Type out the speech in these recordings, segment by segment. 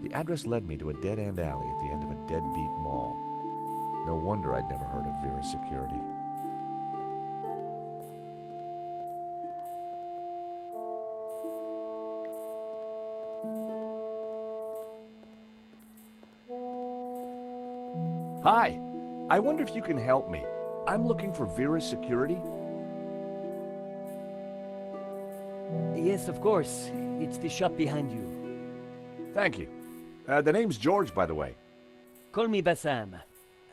The address led me to a dead-end alley at the end of a deadbeat mall. No wonder I'd never heard of Vera's security. Hi, I wonder if you can help me. I'm looking for Vera's security. Yes, of course. It's the shop behind you. Thank you. The name's George, by the way. Call me Bassam.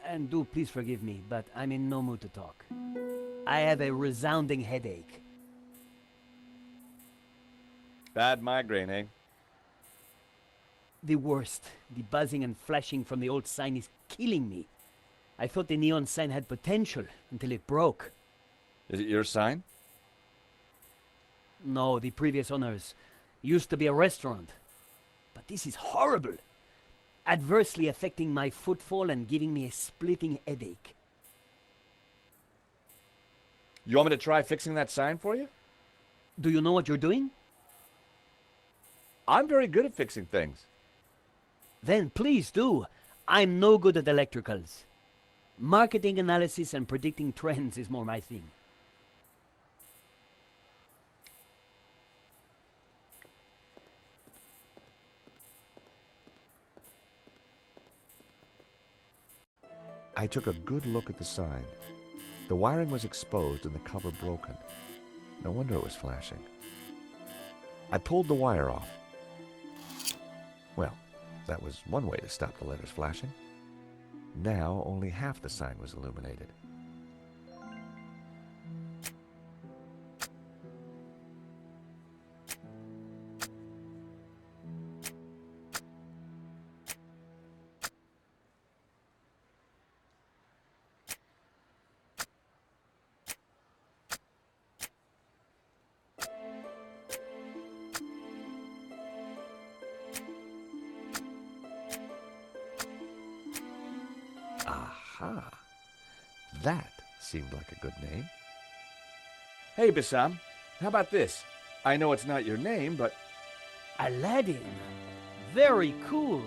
And do please forgive me, but I'm in no mood to talk. I have a resounding headache. Bad migraine, eh? The worst. The buzzing and flashing from the old sign is killing me. I thought the neon sign had potential until it broke. Is it your sign? No, the previous owners used to be a restaurant. But this is horrible. Adversely affecting my footfall and giving me a splitting headache. You want me to try fixing that sign for you? Do you know what you're doing? I'm very good at fixing things. Then please do. I'm no good at electricals. Marketing analysis and predicting trends is more my thing. I took a good look at the sign. The wiring was exposed and the cover broken. No wonder it was flashing. I pulled the wire off. Well, that was one way to stop the letters flashing. Now only half the sign was illuminated. Aha! That seemed like a good name. Hey, Bassam, how about this? I know it's not your name, but... Aladdin. Very cool.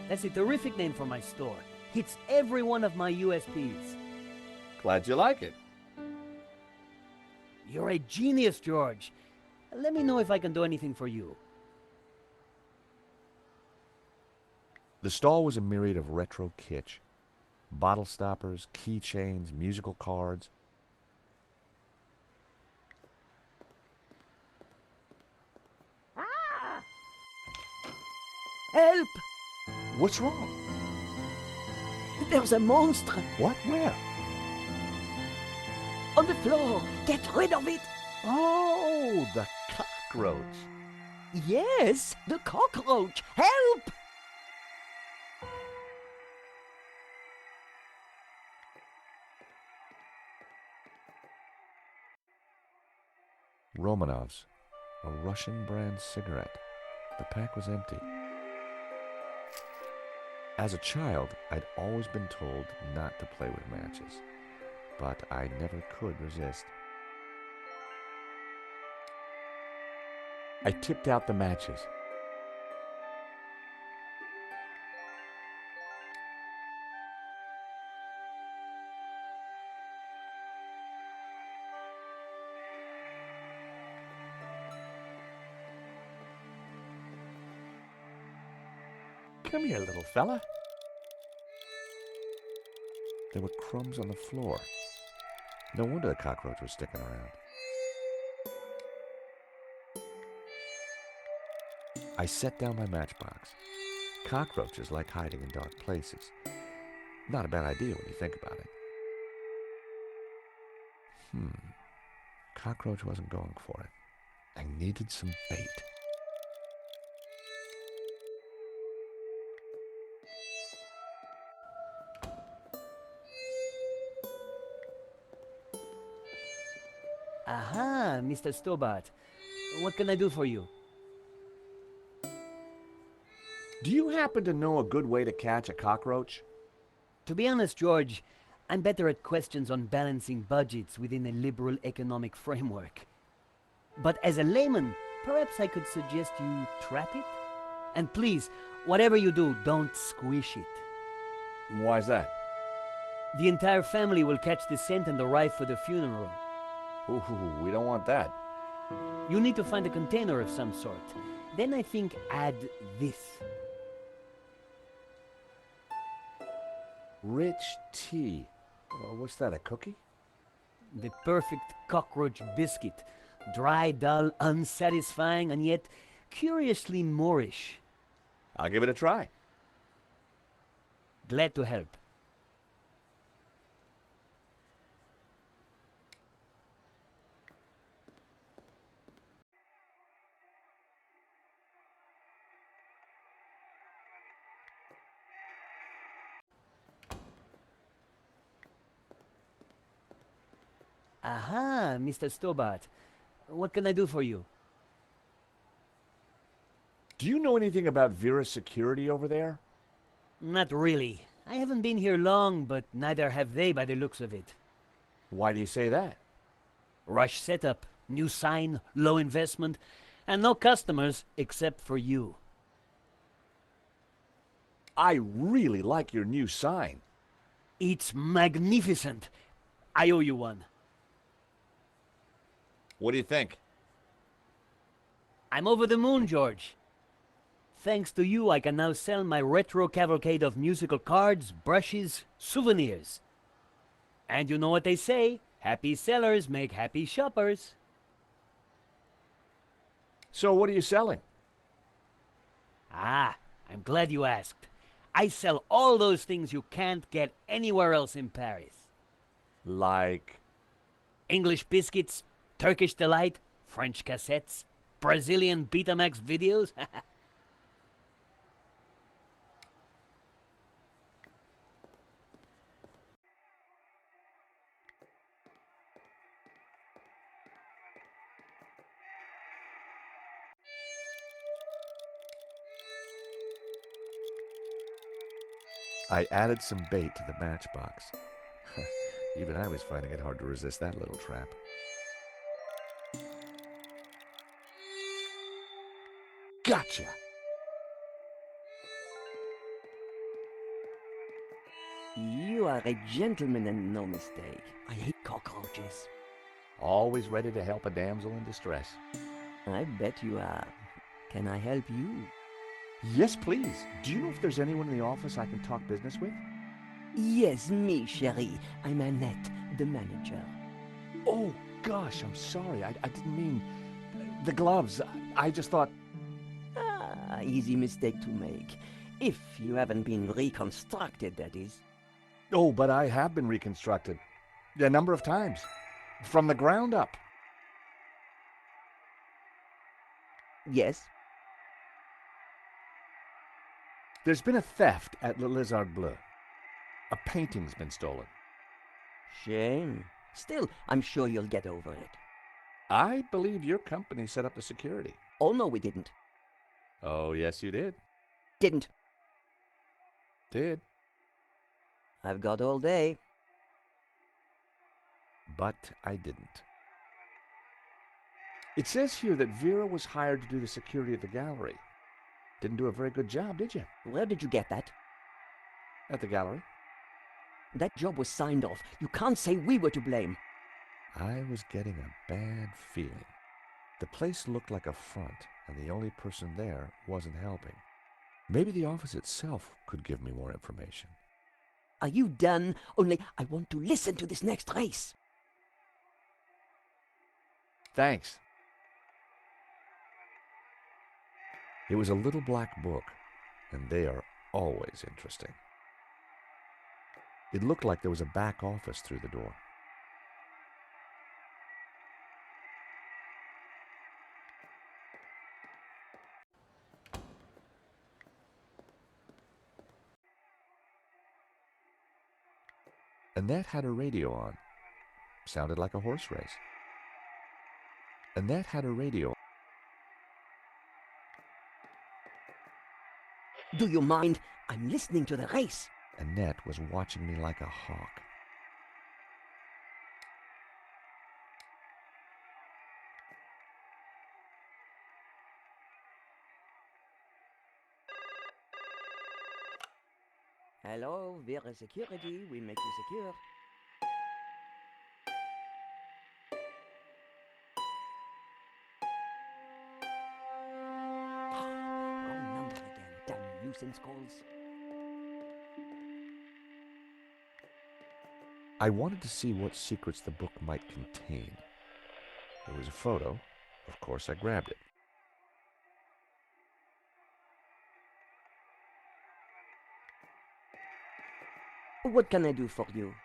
That's a terrific name for my store. Hits every one of my USPs. Glad you like it. You're a genius, George. Let me know if I can do anything for you. The stall was a myriad of retro kitsch. Bottle stoppers, keychains, musical cards. Help! What's wrong? There's a monster What? Where? on the floor. Get rid of it. Oh, the cockroach. Yes, the cockroach. Help! Romanov's, a Russian brand cigarette. The pack was empty. As a child, I'd always been told not to play with matches, but I never could resist. I tipped out the matches. Come here, little fella. There were crumbs on the floor. No wonder the cockroach was sticking around. I set down my matchbox. Cockroaches like hiding in dark places. Not a bad idea when you think about it. Cockroach wasn't going for it. I needed some bait. Aha, Mr. Stobart. What can I do for you? Do you happen to know a good way to catch a cockroach? To be honest, George, I'm better at questions on balancing budgets within a liberal economic framework. But as a layman, perhaps I could suggest you trap it? And please, whatever you do, don't squish it. Why's that? The entire family will catch the scent and arrive for the funeral. Ooh, we don't want that. You need to find a container of some sort. Then I think add this. Rich tea. What's that, a cookie? The perfect cockroach biscuit. Dry, dull, unsatisfying, and yet curiously Moorish. I'll give it a try. Glad to help. Aha, Mr. Stobart. What can I do for you? Do you know anything about Vera's security over there? Not really. I haven't been here long, but neither have they by the looks of it. Why do you say that? Rush setup, new sign, low investment, and no customers except for you. I really like your new sign. It's magnificent. I owe you one. What do you think? I'm over the moon, George. Thanks to you, I can now sell my retro cavalcade of musical cards, brushes, souvenirs. And you know what they say, happy sellers make happy shoppers. So what are you selling? Ah, I'm glad you asked. I sell all those things you can't get anywhere else in Paris. Like... English biscuits, Turkish delight, French cassettes, Brazilian Betamax videos. I added some bait to the matchbox. Even I was finding it hard to resist that little trap. Gotcha! You are a gentleman and no mistake. I hate cockroaches. Always ready to help a damsel in distress. I bet you are. Can I help you? Yes, please. Do you know if there's anyone in the office I can talk business with? Yes, me, chérie. I'm Annette, the manager. Oh, gosh, I'm sorry. I didn't mean... The gloves. I just thought... Ah, easy mistake to make. If you haven't been reconstructed, that is. Oh, but I have been reconstructed. A number of times. From the ground up. Yes? There's been a theft at Le Lézard Bleu. A painting's been stolen. Shame. Still, I'm sure you'll get over it. I believe your company set up the security. Oh, no, we didn't. Oh, yes, you did. Didn't. Did. I've got all day. But I didn't. It says here that Vera was hired to do the security of the gallery. Didn't do a very good job, did you? Where did you get that? At the gallery? That job was signed off. You can't say we were to blame. I was getting a bad feeling. The place looked like a front, and the only person there wasn't helping. Maybe the office itself could give me more information. Are you done? Only I want to listen to this next race. Thanks. It was a little black book, and they are always interesting. It looked like there was a back office through the door. Annette had her radio on. Sounded like a horse race. Annette had her radio on. Do you mind? I'm listening to the race. Annette was watching me like a hawk. Hello, Vera Security. We make you secure. Wrong number again. Damn nuisance calls. I wanted to see what secrets the book might contain. There was a photo. Of course, I grabbed it. What can I do for you?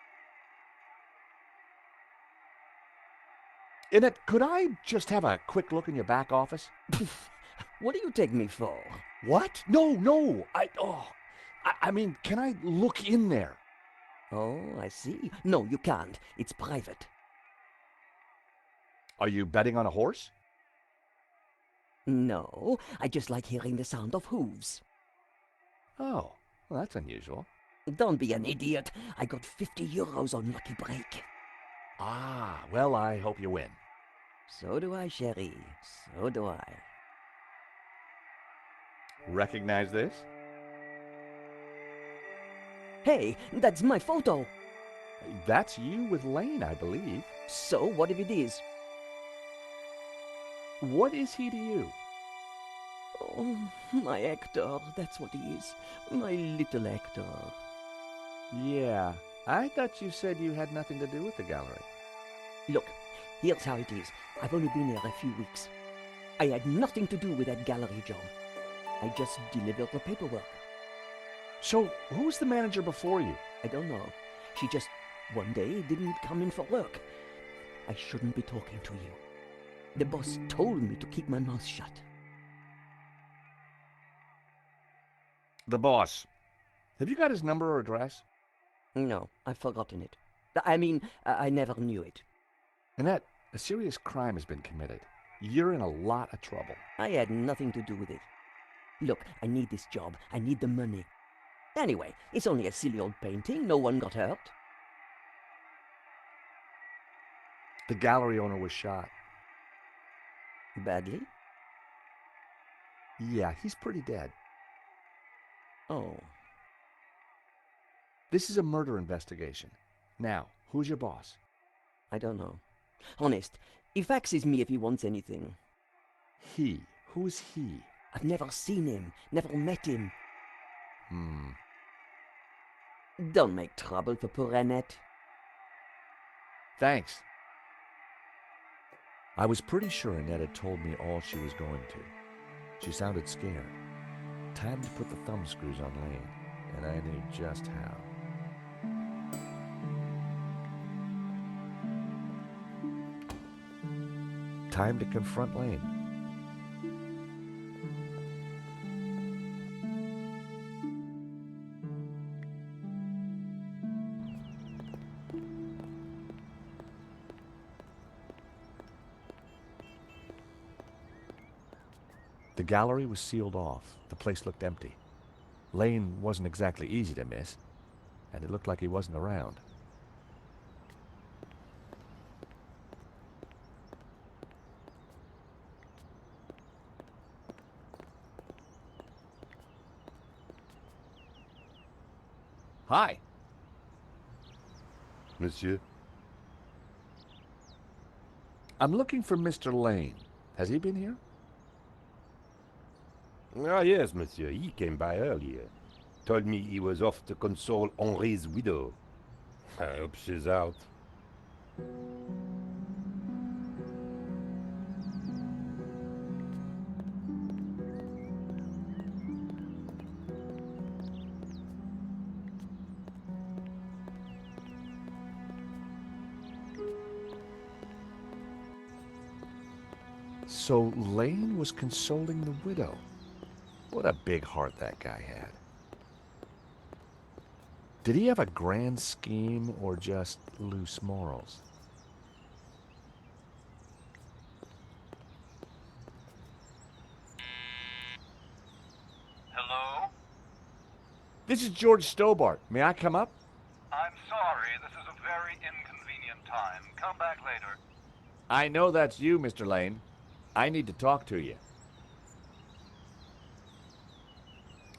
Annette, could I just have a quick look in your back office? What do you take me for? What? No. I mean, can I look in there? Oh, I see. No, you can't. It's private. Are you betting on a horse? No, I just like hearing the sound of hooves. Oh, well, that's unusual. Don't be an idiot. I got 50 euros on Lucky Break. Ah, well, I hope you win. So do I, Sherry. So do I. Recognize this? Hey, that's my photo. That's you with Lane, I believe. So what if it is? What is he to you? Oh, my Hector. That's what he is. My little Hector. Yeah, I thought you said you had nothing to do with the gallery. Look, here's how it is. I've only been here a few weeks. I had nothing to do with that gallery job. I just delivered the paperwork. So, who's the manager before you? I don't know. She just, one day, didn't come in for work. I shouldn't be talking to you. The boss told me to keep my mouth shut. The boss. Have you got his number or address? No, I've forgotten it. I mean, I never knew it. Annette, a serious crime has been committed. You're in a lot of trouble. I had nothing to do with it. Look, I need this job. I need the money. Anyway, it's only a silly old painting. No one got hurt. The gallery owner was shot. Badly? Yeah, he's pretty dead. Oh. This is a murder investigation. Now, who's your boss? I don't know. Honest, he faxes me if he wants anything. He. Who's he? I've never seen him, never met him. Don't make trouble for poor Annette. Thanks. I was pretty sure Annette had told me all she was going to. She sounded scared. Time to put the thumb screws on Lane, and I knew just how. Time to confront Lane. The gallery was sealed off. The place looked empty. Lane wasn't exactly easy to miss, and it looked like he wasn't around. Hi. Monsieur? I'm looking for Mr. Lane. Has he been here? Ah, yes, monsieur. He came by earlier. Told me he was off to console Henri's widow. I hope she's out. So Lane was consoling the widow. What a big heart that guy had. Did he have a grand scheme or just loose morals? Hello? This is George Stobart. May I come up? I'm sorry, this is a very inconvenient time. Come back later. I know that's you, Mr. Lane. I need to talk to you.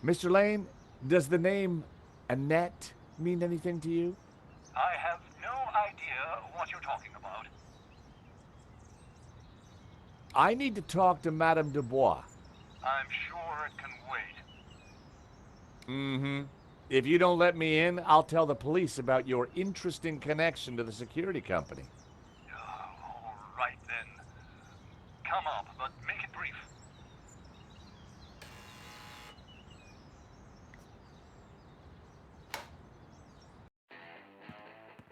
Mr. Lane, does the name Annette mean anything to you? I have no idea what you're talking about. I need to talk to Madame Dubois. I'm sure it can wait. Mm-hmm. If you don't let me in, I'll tell the police about your interesting connection to the security company. All right then. Come up, but make it brief.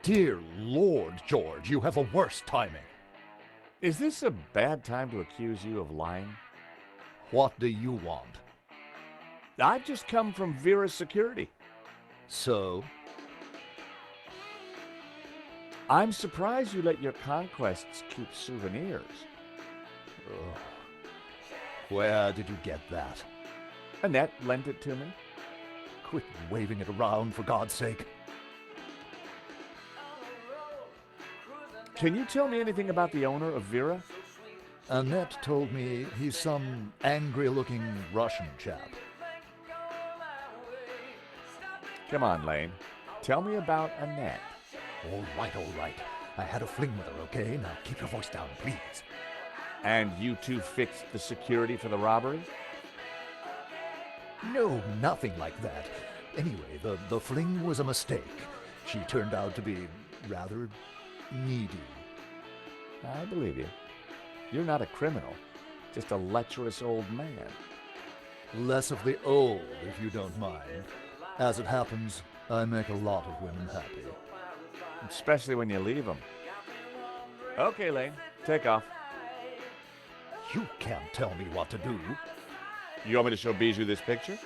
Dear Lord, George, you have a worse timing. Is this a bad time to accuse you of lying? What do you want? I've just come from Vera's security. So? I'm surprised you let your conquests keep souvenirs. Ugh. Where did you get that? Annette lent it to me. Quit waving it around, for God's sake. Can you tell me anything about the owner of Vera? Annette told me he's some angry-looking Russian chap. Come on, Lane. Tell me about Annette. All right. I had a fling with her, okay? Now keep your voice down, please. And you two fixed the security for the robbery? No, nothing like that. Anyway, the fling was a mistake. She turned out to be rather needy. I believe you. You're not a criminal, just a lecherous old man. Less of the old, if you don't mind. As it happens, I make a lot of women happy. Especially when you leave them. Okay, Lane, take off. You can't tell me what to do. You want me to show Bijou this picture?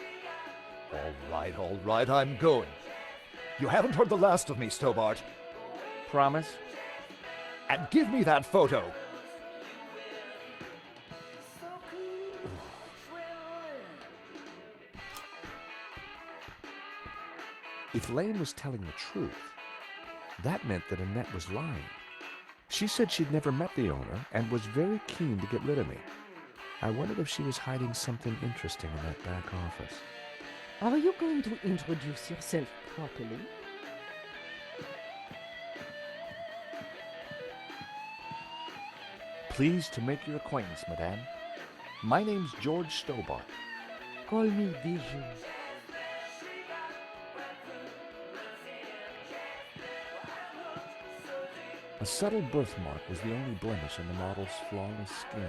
All right, I'm going. You haven't heard the last of me, Stobart. Promise? And give me that photo. If Lane was telling the truth, that meant that Annette was lying. She said she'd never met the owner and was very keen to get rid of me. I wondered if she was hiding something interesting in that back office. Are you going to introduce yourself properly? Pleased to make your acquaintance, madame. My name's George Stobart. Call me Bijou. A subtle birthmark was the only blemish in the model's flawless skin.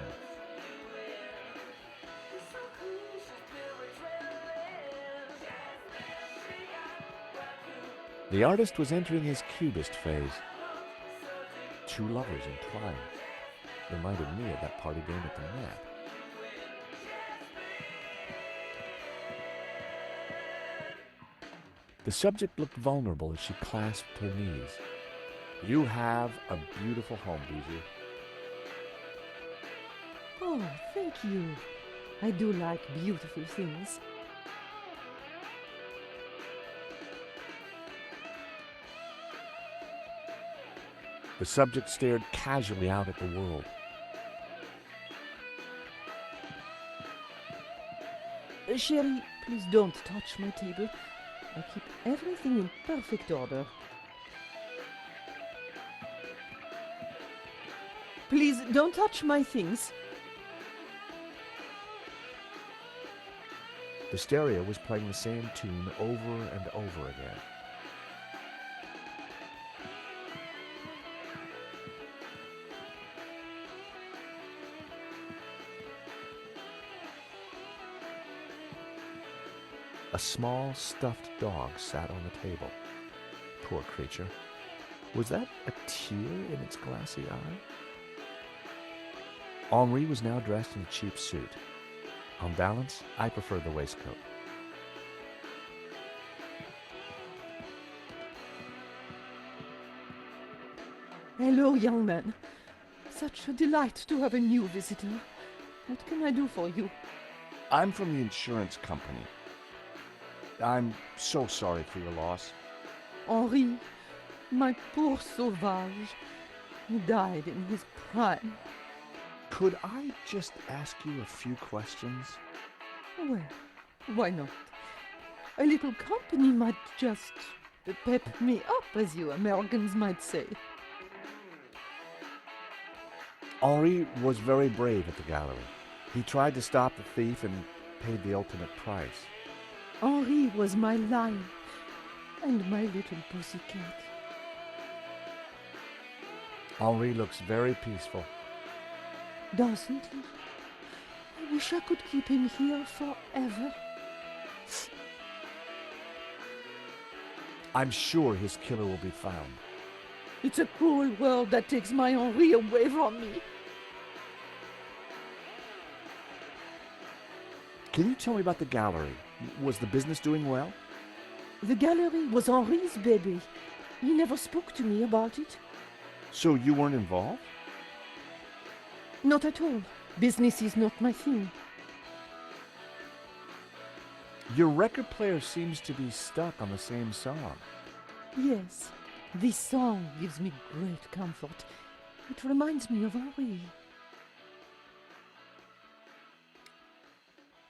The artist was entering his cubist phase. Two lovers entwined. Reminded me of that party game at the Map. The subject looked vulnerable as she clasped her knees. You have a beautiful home, Bijou. Oh, thank you. I do like beautiful things. The subject stared casually out at the world. Sherry, please don't touch my table. I keep everything in perfect order. Please don't touch my things. The stereo was playing the same tune over and over again. A small stuffed dog sat on the table. Poor creature. Was that a tear in its glassy eye? Henri was now dressed in a cheap suit. On balance, I preferred the waistcoat. Hello, young man. Such a delight to have a new visitor. What can I do for you? I'm from the insurance company. I'm so sorry for your loss. Henri, my poor sauvage. He died in his prime. Could I just ask you a few questions? Well, why not? A little company might just pep me up, as you Americans might say. Henri was very brave at the gallery. He tried to stop the thief and paid the ultimate price. Henri was my lion and my little pussycat. Henri looks very peaceful. Doesn't he? I wish I could keep him here forever. I'm sure his killer will be found. It's a cruel world that takes my Henri away from me. Can you tell me about the gallery? Was the business doing well? The gallery was Henri's baby. He never spoke to me about it. So you weren't involved? Not at all. Business is not my thing. Your record player seems to be stuck on the same song. Yes, this song gives me great comfort. It reminds me of Henri.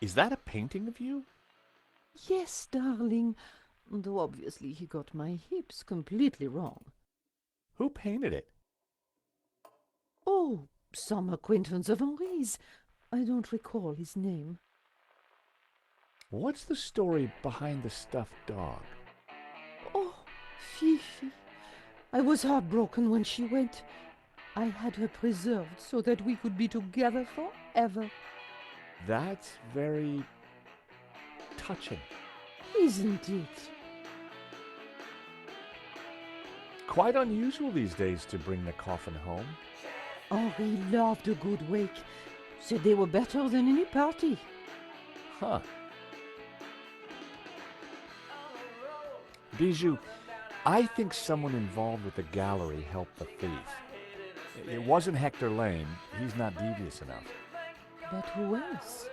Is that a painting of you? Yes, darling. Though obviously he got my hips completely wrong. Who painted it? Oh, some acquaintance of Henri's. I don't recall his name. What's the story behind the stuffed dog? Oh, Fifi. I was heartbroken when she went. I had her preserved so that we could be together forever. That's very touching. Isn't it? Quite unusual these days to bring the coffin home. Henri loved a good wake. Said they were better than any party. Huh. Bijou, I think someone involved with the gallery helped the thief. It wasn't Hector Lane. He's not devious enough. But who else?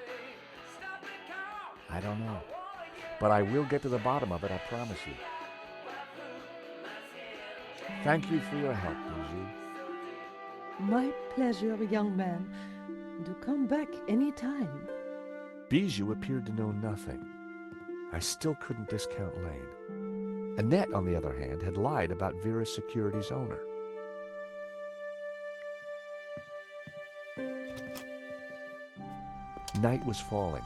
I don't know. But I will get to the bottom of it, I promise you. Thank you for your help, Bijou. My pleasure, young man. Do come back any time. Bijou appeared to know nothing. I still couldn't discount Lane. Annette, on the other hand, had lied about Vera's security's owner. Night was falling.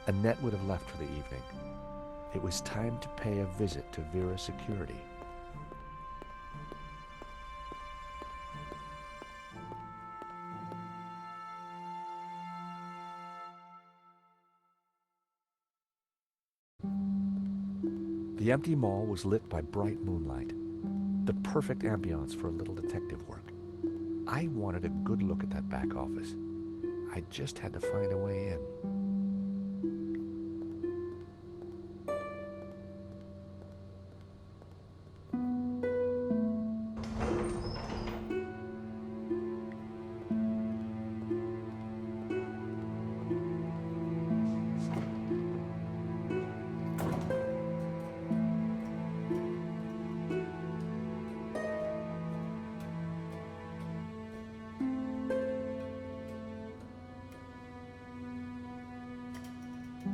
Annette would have left for the evening. It was time to pay a visit to Vera's security. The empty mall was lit by bright moonlight, the perfect ambiance for a little detective work. I wanted a good look at that back office. I just had to find a way in.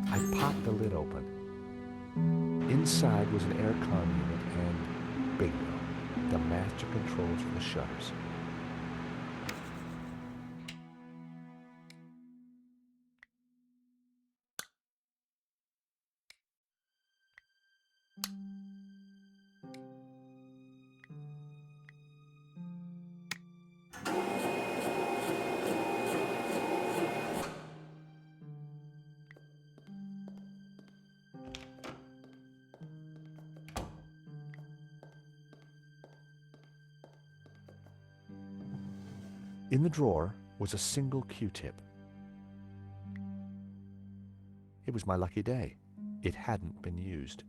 I popped the lid open. Inside was an aircon unit and, bingo, the master controls for the shutters. In the drawer was a single Q-tip. It was my lucky day. It hadn't been used.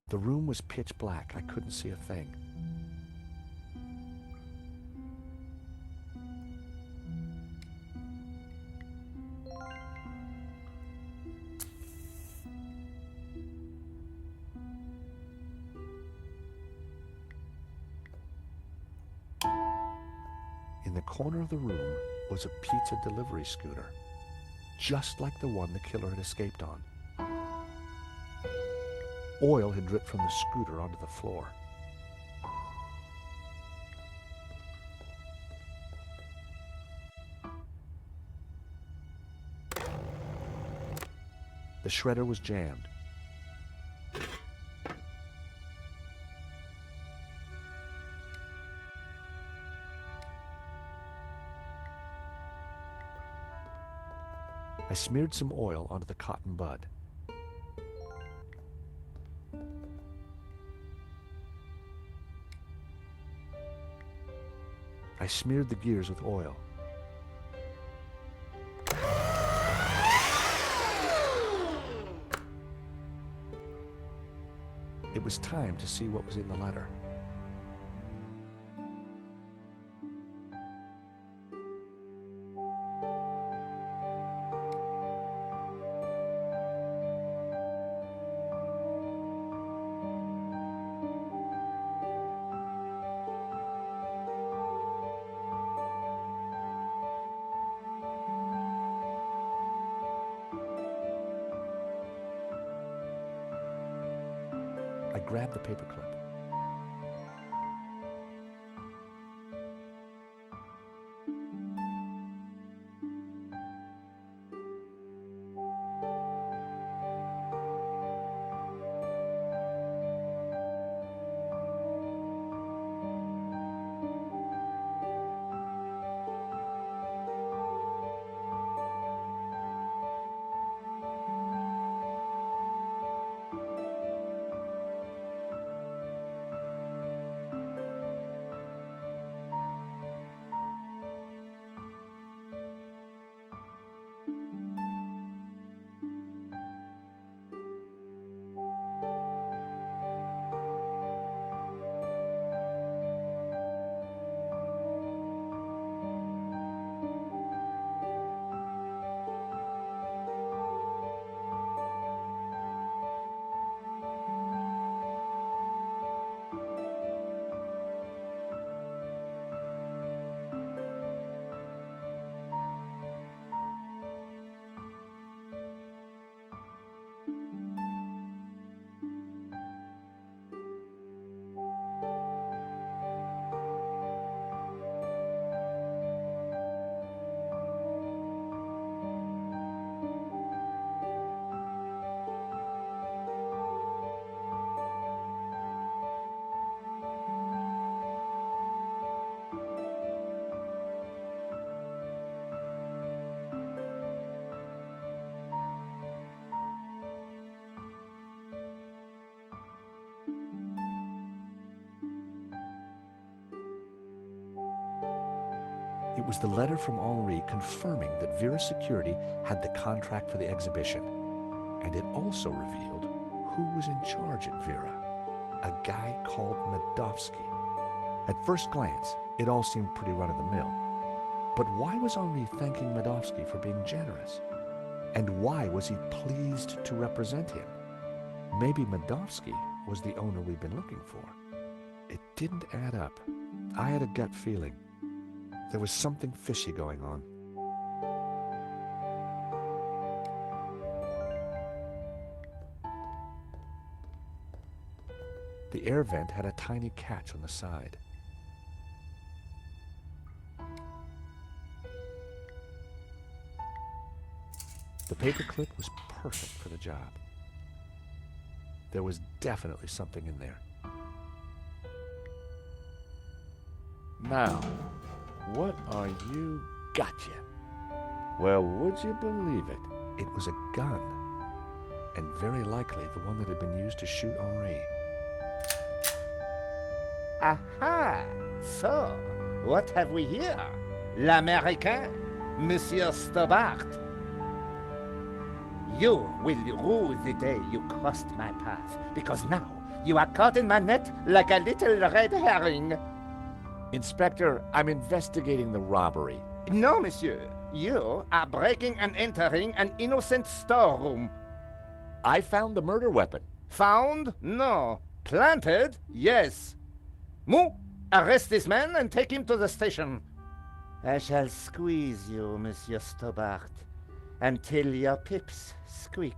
The room was pitch black. I couldn't see a thing. In the corner of the room was a pizza delivery scooter, just like the one the killer had escaped on. Oil had dripped from the scooter onto the floor. The shredder was jammed. I smeared some oil onto the cotton bud. I smeared the gears with oil. It was time to see what was in the letter. I grabbed the paperclip. It was the letter from Henri confirming that Vera Security had the contract for the exhibition. And it also revealed who was in charge at Vera, a guy called Medovsky. At first glance, it all seemed pretty run-of-the-mill. But why was Henri thanking Medovsky for being generous? And why was he pleased to represent him? Maybe Medovsky was the owner we'd been looking for. It didn't add up. I had a gut feeling. There was something fishy going on. The air vent had a tiny catch on the side. The paperclip was perfect for the job. There was definitely something in there. Now, what are you? Gotcha. Well, would you believe it? It was a gun, and very likely the one that had been used to shoot Henri. Aha! So, what have we here? L'Américain, Monsieur Stobart. You will rue the day you crossed my path, because now you are caught in my net like a little red herring. Inspector, I'm investigating the robbery. No, monsieur. You are breaking and entering an innocent storeroom. I found the murder weapon. Found? No. Planted? Yes. Mu, arrest this man and take him to the station. I shall squeeze you, Monsieur Stobart, until your pips squeak.